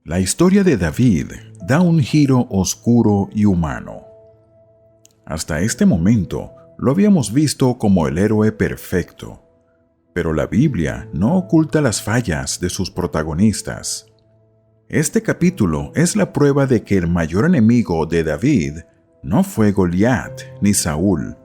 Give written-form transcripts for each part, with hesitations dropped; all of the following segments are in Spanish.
La historia de David da un giro oscuro y humano. Hasta este momento lo habíamos visto como el héroe perfecto, pero la Biblia no oculta las fallas de sus protagonistas. Este capítulo es la prueba de que el mayor enemigo de David no fue Goliat ni Saúl,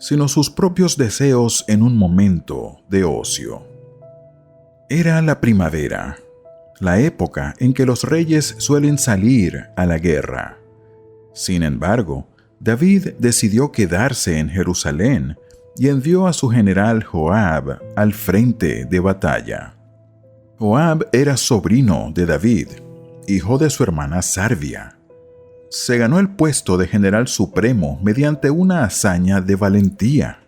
sino sus propios deseos en un momento de ocio. Era la primavera, la época en que los reyes suelen salir a la guerra. Sin embargo, David decidió quedarse en Jerusalén y envió a su general Joab al frente de batalla. Joab era sobrino de David, hijo de su hermana Sarvia. Se ganó el puesto de general supremo mediante una hazaña de valentía.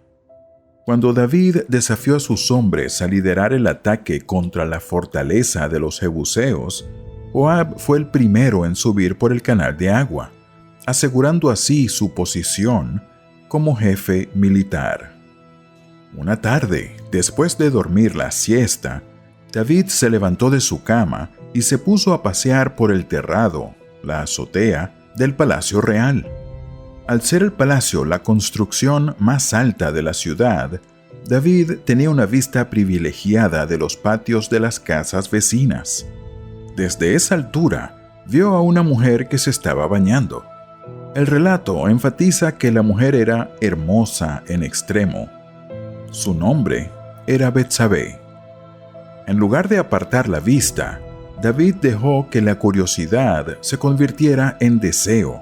Cuando David desafió a sus hombres a liderar el ataque contra la fortaleza de los jebuseos, Joab fue el primero en subir por el canal de agua, asegurando así su posición como jefe militar. Una tarde, después de dormir la siesta, David se levantó de su cama y se puso a pasear por el terrado, la azotea, del Palacio Real. Al ser el palacio la construcción más alta de la ciudad, David tenía una vista privilegiada de los patios de las casas vecinas. Desde esa altura, vio a una mujer que se estaba bañando. El relato enfatiza que la mujer era hermosa en extremo. Su nombre era Betsabé. En lugar de apartar la vista, David dejó que la curiosidad se convirtiera en deseo.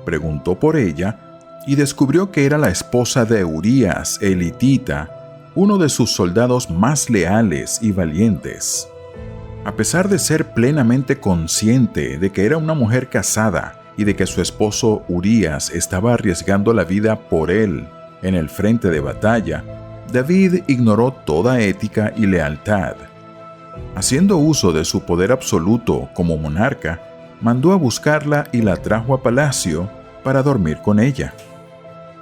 Preguntó por ella y descubrió que era la esposa de Urías elitita, uno de sus soldados más leales y valientes. A pesar de ser plenamente consciente de que era una mujer casada y de que su esposo Urías estaba arriesgando la vida por él en el frente de batalla, David ignoró toda ética y lealtad. Haciendo uso de su poder absoluto como monarca, mandó a buscarla y la trajo a palacio para dormir con ella.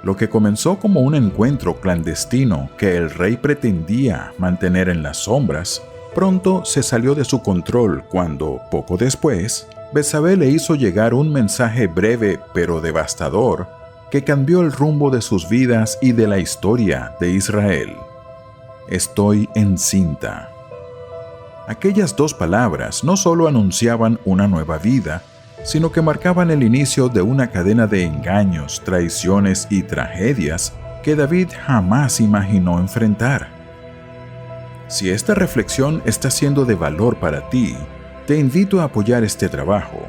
Lo que comenzó como un encuentro clandestino que el rey pretendía mantener en las sombras, pronto se salió de su control cuando, poco después, Betsabé le hizo llegar un mensaje breve pero devastador que cambió el rumbo de sus vidas y de la historia de Israel. Estoy encinta. Aquellas dos palabras no solo anunciaban una nueva vida, sino que marcaban el inicio de una cadena de engaños, traiciones y tragedias que David jamás imaginó enfrentar. Si esta reflexión está siendo de valor para ti, te invito a apoyar este trabajo.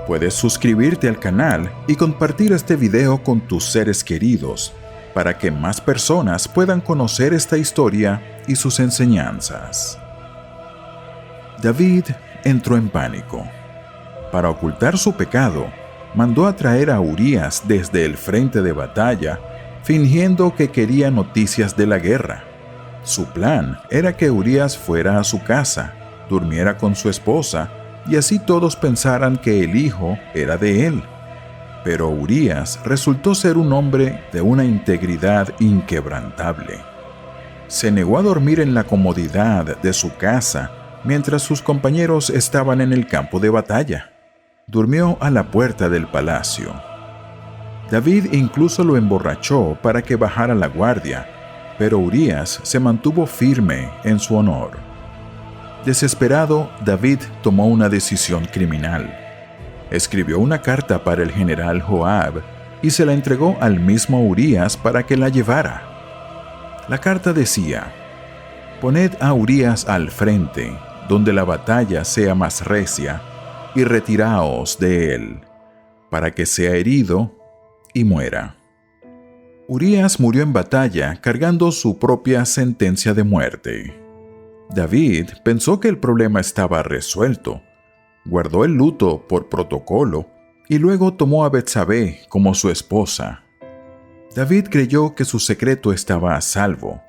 Puedes suscribirte al canal y compartir este video con tus seres queridos para que más personas puedan conocer esta historia y sus enseñanzas. David entró en pánico. Para ocultar su pecado, mandó a traer a Urías desde el frente de batalla, fingiendo que quería noticias de la guerra. Su plan era que Urías fuera a su casa, durmiera con su esposa, y así todos pensaran que el hijo era de él. Pero Urías resultó ser un hombre de una integridad inquebrantable. Se negó a dormir en la comodidad de su casa mientras sus compañeros estaban en el campo de batalla. Durmió a la puerta del palacio. David incluso lo emborrachó para que bajara la guardia, pero Urías se mantuvo firme en su honor. Desesperado, David tomó una decisión criminal. Escribió una carta para el general Joab y se la entregó al mismo Urías para que la llevara. La carta decía: «Poned a Urías al frente, donde la batalla sea más recia, y retiraos de él, para que sea herido y muera». Urías murió en batalla cargando su propia sentencia de muerte. David pensó que el problema estaba resuelto. Guardó el luto por protocolo y luego tomó a Betsabé como su esposa. David creyó que su secreto estaba a salvo,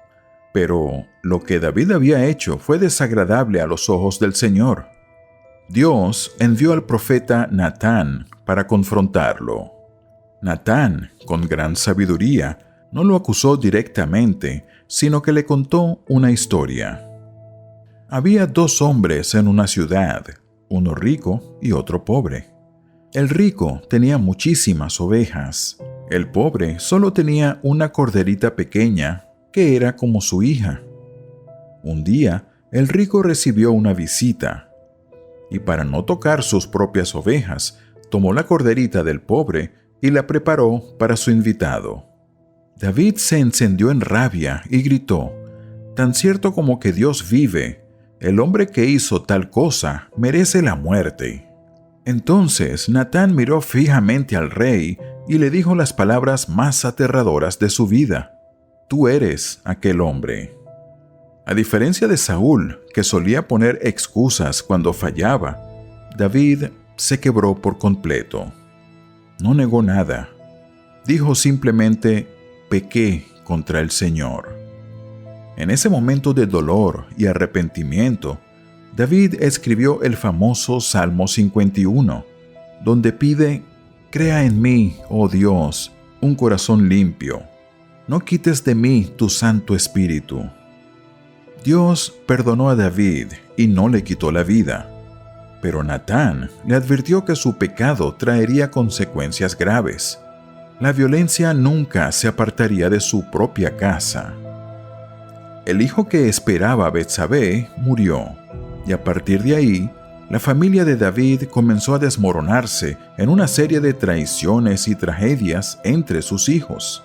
pero lo que David había hecho fue desagradable a los ojos del Señor. Dios envió al profeta Natán para confrontarlo. Natán, con gran sabiduría, no lo acusó directamente, sino que le contó una historia. Había dos hombres en una ciudad, uno rico y otro pobre. El rico tenía muchísimas ovejas. El pobre solo tenía una corderita pequeña que era como su hija. Un día, el rico recibió una visita y para no tocar sus propias ovejas, tomó la corderita del pobre y la preparó para su invitado. David se encendió en rabia y gritó: «Tan cierto como que Dios vive, el hombre que hizo tal cosa merece la muerte». Entonces Natán miró fijamente al rey y le dijo las palabras más aterradoras de su vida: «Tú eres aquel hombre». A diferencia de Saúl, que solía poner excusas cuando fallaba, David se quebró por completo. No negó nada. Dijo simplemente: «Pequé contra el Señor». En ese momento de dolor y arrepentimiento, David escribió el famoso Salmo 51, donde pide: «Crea en mí, oh Dios, un corazón limpio. No quites de mí tu Santo Espíritu». Dios perdonó a David y no le quitó la vida, pero Natán le advirtió que su pecado traería consecuencias graves. La violencia nunca se apartaría de su propia casa. El hijo que esperaba a Betsabé murió, y a partir de ahí, la familia de David comenzó a desmoronarse en una serie de traiciones y tragedias entre sus hijos.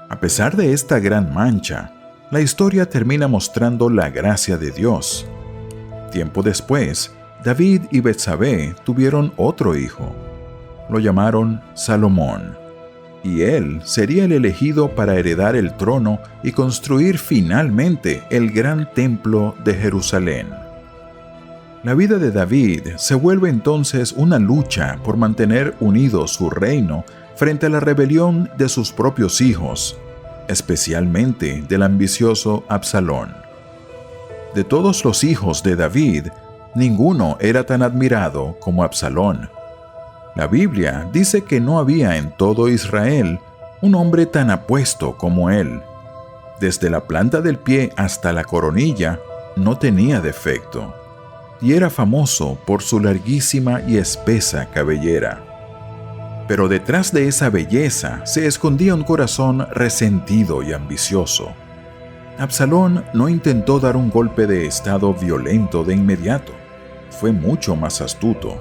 A pesar de esta gran mancha, la historia termina mostrando la gracia de Dios. Tiempo después, David y Betsabé tuvieron otro hijo. Lo llamaron Salomón, y él sería el elegido para heredar el trono y construir finalmente el gran templo de Jerusalén. La vida de David se vuelve entonces una lucha por mantener unido su reino frente a la rebelión de sus propios hijos, especialmente del ambicioso Absalón. De todos los hijos de David, ninguno era tan admirado como Absalón. La Biblia dice que no había en todo Israel un hombre tan apuesto como él. Desde la planta del pie hasta la coronilla, no tenía defecto, y era famoso por su larguísima y espesa cabellera. Pero detrás de esa belleza se escondía un corazón resentido y ambicioso. Absalón no intentó dar un golpe de estado violento de inmediato. Fue mucho más astuto.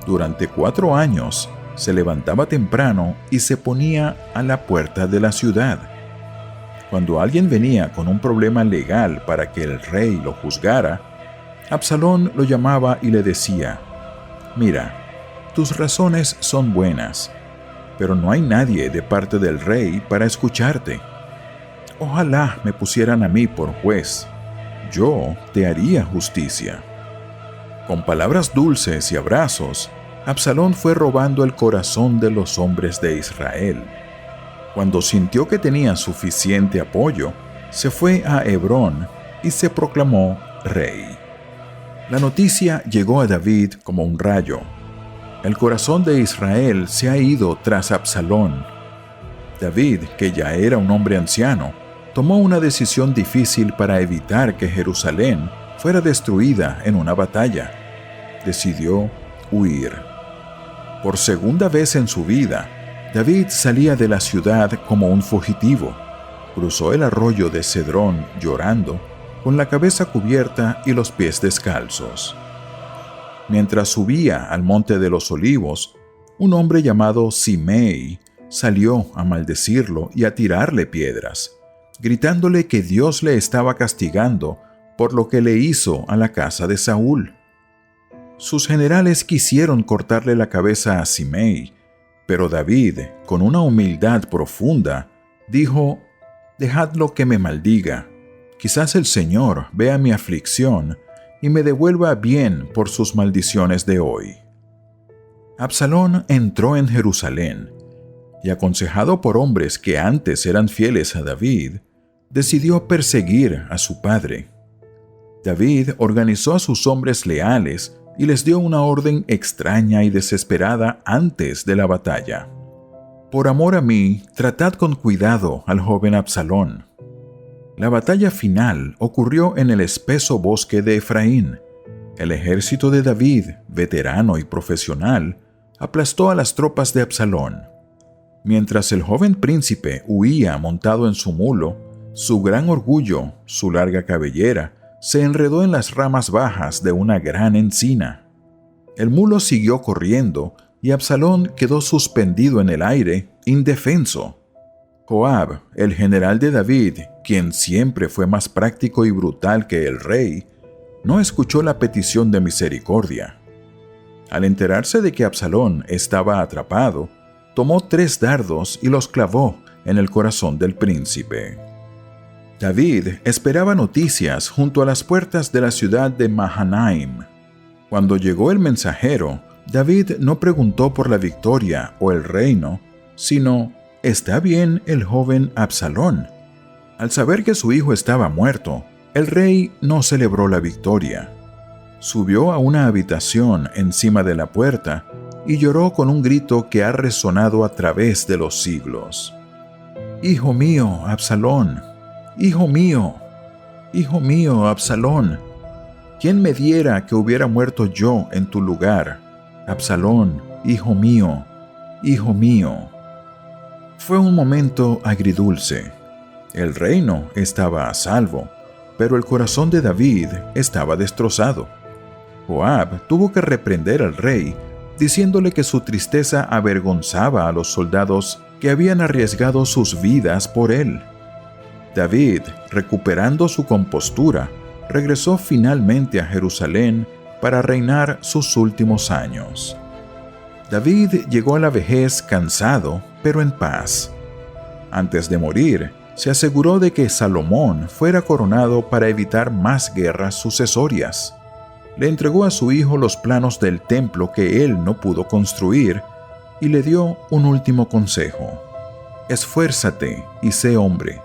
Durante 4 años se levantaba temprano y se ponía a la puerta de la ciudad. Cuando alguien venía con un problema legal para que el rey lo juzgara, Absalón lo llamaba y le decía: «Mira, tus razones son buenas, pero no hay nadie de parte del rey para escucharte. Ojalá me pusieran a mí por juez. Yo te haría justicia». Con palabras dulces y abrazos, Absalón fue robando el corazón de los hombres de Israel. Cuando sintió que tenía suficiente apoyo, se fue a Hebrón y se proclamó rey. La noticia llegó a David como un rayo. El corazón de Israel se ha ido tras Absalón. David, que ya era un hombre anciano, tomó una decisión difícil para evitar que Jerusalén fuera destruida en una batalla. Decidió huir. Por segunda vez en su vida, David salía de la ciudad como un fugitivo. Cruzó el arroyo de Cedrón llorando, con la cabeza cubierta y los pies descalzos. Mientras subía al monte de los Olivos, un hombre llamado Simei salió a maldecirlo y a tirarle piedras, gritándole que Dios le estaba castigando por lo que le hizo a la casa de Saúl. Sus generales quisieron cortarle la cabeza a Simei, pero David, con una humildad profunda, dijo: «Dejadlo que me maldiga. Quizás el Señor vea mi aflicción y me devuelva bien por sus maldiciones de hoy». Absalón entró en Jerusalén y, aconsejado por hombres que antes eran fieles a David, decidió perseguir a su padre. David organizó a sus hombres leales y les dio una orden extraña y desesperada antes de la batalla: «Por amor a mí, tratad con cuidado al joven Absalón». La batalla final ocurrió en el espeso bosque de Efraín. El ejército de David, veterano y profesional, aplastó a las tropas de Absalón. Mientras el joven príncipe huía montado en su mulo, su gran orgullo, su larga cabellera, se enredó en las ramas bajas de una gran encina. El mulo siguió corriendo y Absalón quedó suspendido en el aire, indefenso. Joab, el general de David, quien siempre fue más práctico y brutal que el rey, no escuchó la petición de misericordia. Al enterarse de que Absalón estaba atrapado, tomó 3 dardos y los clavó en el corazón del príncipe. David esperaba noticias junto a las puertas de la ciudad de Mahanaim. Cuando llegó el mensajero, David no preguntó por la victoria o el reino, sino, ¿está bien el joven Absalón? Al saber que su hijo estaba muerto, el rey no celebró la victoria. Subió a una habitación encima de la puerta y lloró con un grito que ha resonado a través de los siglos. «Hijo mío, Absalón, hijo mío, hijo mío, Absalón, ¿quién me diera que hubiera muerto yo en tu lugar? Absalón, hijo mío, hijo mío». Fue un momento agridulce. El reino estaba a salvo, pero el corazón de David estaba destrozado. Joab tuvo que reprender al rey, diciéndole que su tristeza avergonzaba a los soldados que habían arriesgado sus vidas por él. David, recuperando su compostura, regresó finalmente a Jerusalén para reinar sus últimos años. David llegó a la vejez cansado, pero en paz. Antes de morir, se aseguró de que Salomón fuera coronado para evitar más guerras sucesorias. Le entregó a su hijo los planos del templo que él no pudo construir y le dio un último consejo. Esfuérzate y sé hombre.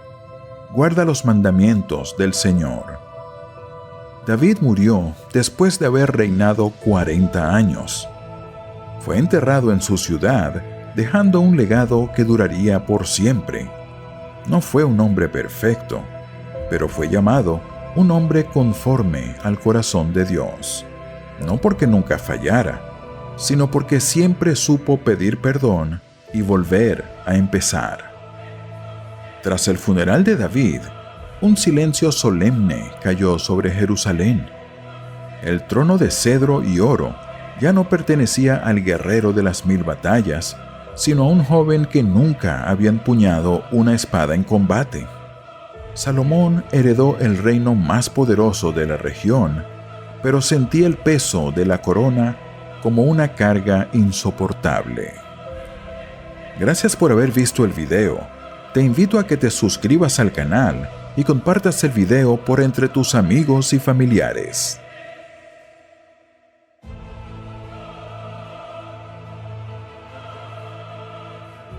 Guarda los mandamientos del Señor. David murió después de haber reinado 40 años. Fue enterrado en su ciudad, dejando un legado que duraría por siempre. No fue un hombre perfecto, pero fue llamado un hombre conforme al corazón de Dios. No porque nunca fallara, sino porque siempre supo pedir perdón y volver a empezar. Tras el funeral de David, un silencio solemne cayó sobre Jerusalén. El trono de cedro y oro ya no pertenecía al guerrero de las 1000 batallas, sino a un joven que nunca había empuñado una espada en combate. Salomón heredó el reino más poderoso de la región, pero sentía el peso de la corona como una carga insoportable. Gracias por haber visto el video. Te invito a que te suscribas al canal y compartas el video por entre tus amigos y familiares.